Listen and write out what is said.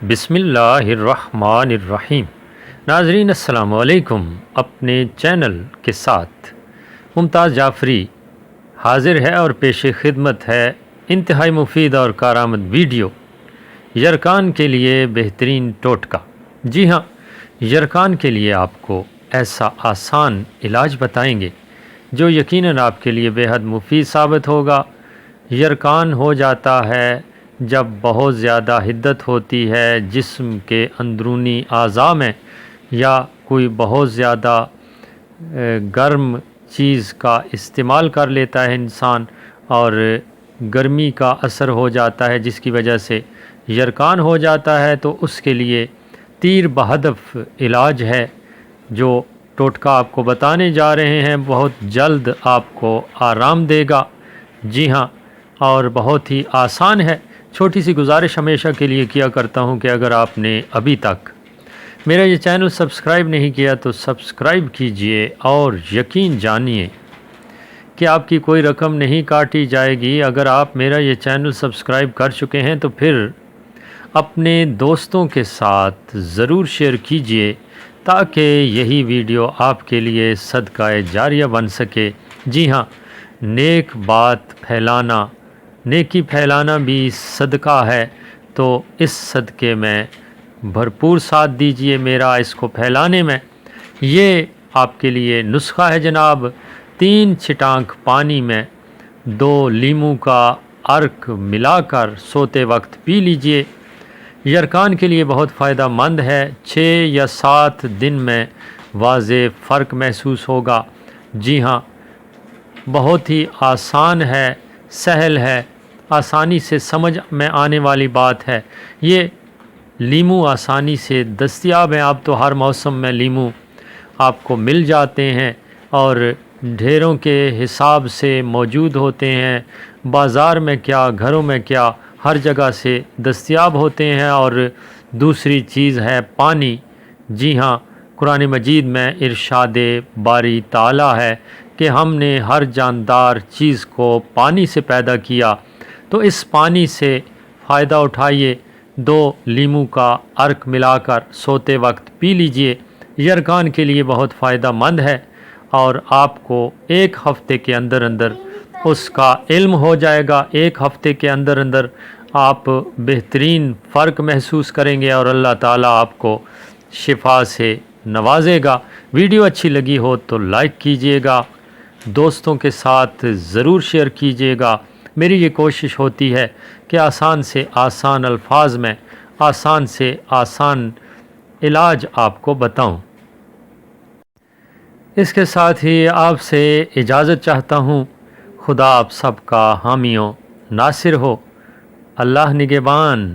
بسم اللہ الرحمن الرحیم۔ ناظرین السلام علیکم۔ اپنے چینل کے ساتھ ممتاز جعفری حاضر ہے اور پیش خدمت ہے انتہائی مفید اور کارآمد ویڈیو یرکان کے لیے بہترین ٹوٹکا۔ جی ہاں، یرکان کے لیے آپ کو ایسا آسان علاج بتائیں گے جو یقیناً آپ کے لیے بے حد مفید ثابت ہوگا۔ یرکان ہو جاتا ہے جب بہت زیادہ حدت ہوتی ہے جسم کے اندرونی اعضاء میں، یا کوئی بہت زیادہ گرم چیز کا استعمال کر لیتا ہے انسان اور گرمی کا اثر ہو جاتا ہے جس کی وجہ سے یرکان ہو جاتا ہے، تو اس کے لیے تیر بہدف علاج ہے جو ٹوٹکا آپ کو بتانے جا رہے ہیں۔ بہت جلد آپ کو آرام دے گا۔ جی ہاں، اور بہت ہی آسان ہے۔ چھوٹی سی گزارش ہمیشہ کے لیے کیا کرتا ہوں کہ اگر آپ نے ابھی تک میرا یہ چینل سبسکرائب نہیں کیا تو سبسکرائب کیجئے اور یقین جانیے کہ آپ کی کوئی رقم نہیں کاٹی جائے گی۔ اگر آپ میرا یہ چینل سبسکرائب کر چکے ہیں تو پھر اپنے دوستوں کے ساتھ ضرور شیئر کیجئے تاکہ یہی ویڈیو آپ کے لیے صدقہ جاریہ بن سکے۔ جی ہاں، نیک بات پھیلانا، نیکی پھیلانا بھی صدقہ ہے، تو اس صدقے میں بھرپور ساتھ دیجئے میرا اس کو پھیلانے میں۔ یہ آپ کے لیے نسخہ ہے جناب۔ 3 چھٹانک پانی میں 2 لیموں کا عرق ملا کر سوتے وقت پی لیجئے۔ یرکان کے لیے بہت فائدہ مند ہے۔ 6 یا 7 دن میں واضح فرق محسوس ہوگا۔ جی ہاں، بہت ہی آسان ہے، سہل ہے، آسانی سے سمجھ میں آنے والی بات ہے۔ یہ لیموں آسانی سے دستیاب ہیں، اب تو ہر موسم میں لیموں آپ کو مل جاتے ہیں اور ڈھیروں کے حساب سے موجود ہوتے ہیں۔ بازار میں کیا، گھروں میں کیا، ہر جگہ سے دستیاب ہوتے ہیں۔ اور دوسری چیز ہے پانی۔ جی ہاں، قرآن مجید میں ارشاد باری تعالی ہے کہ ہم نے ہر جاندار چیز کو پانی سے پیدا کیا، تو اس پانی سے فائدہ اٹھائیے۔ 2 لیموں کا عرق ملا کر سوتے وقت پی لیجئے۔ یرکان کے لیے بہت فائدہ مند ہے اور آپ کو 1 ہفتے کے اندر اندر اس کا علم ہو جائے گا۔ 1 ہفتے کے اندر اندر آپ بہترین فرق محسوس کریں گے اور اللہ تعالیٰ آپ کو شفا سے نوازے گا۔ ویڈیو اچھی لگی ہو تو لائک کیجئے گا، دوستوں کے ساتھ ضرور شیئر کیجئے گا۔ میری یہ کوشش ہوتی ہے کہ آسان سے آسان الفاظ میں آسان سے آسان علاج آپ کو بتاؤں۔ اس کے ساتھ ہی آپ سے اجازت چاہتا ہوں۔ خدا آپ سب کا حامی و ناصر ہو۔ اللہ نگہبان۔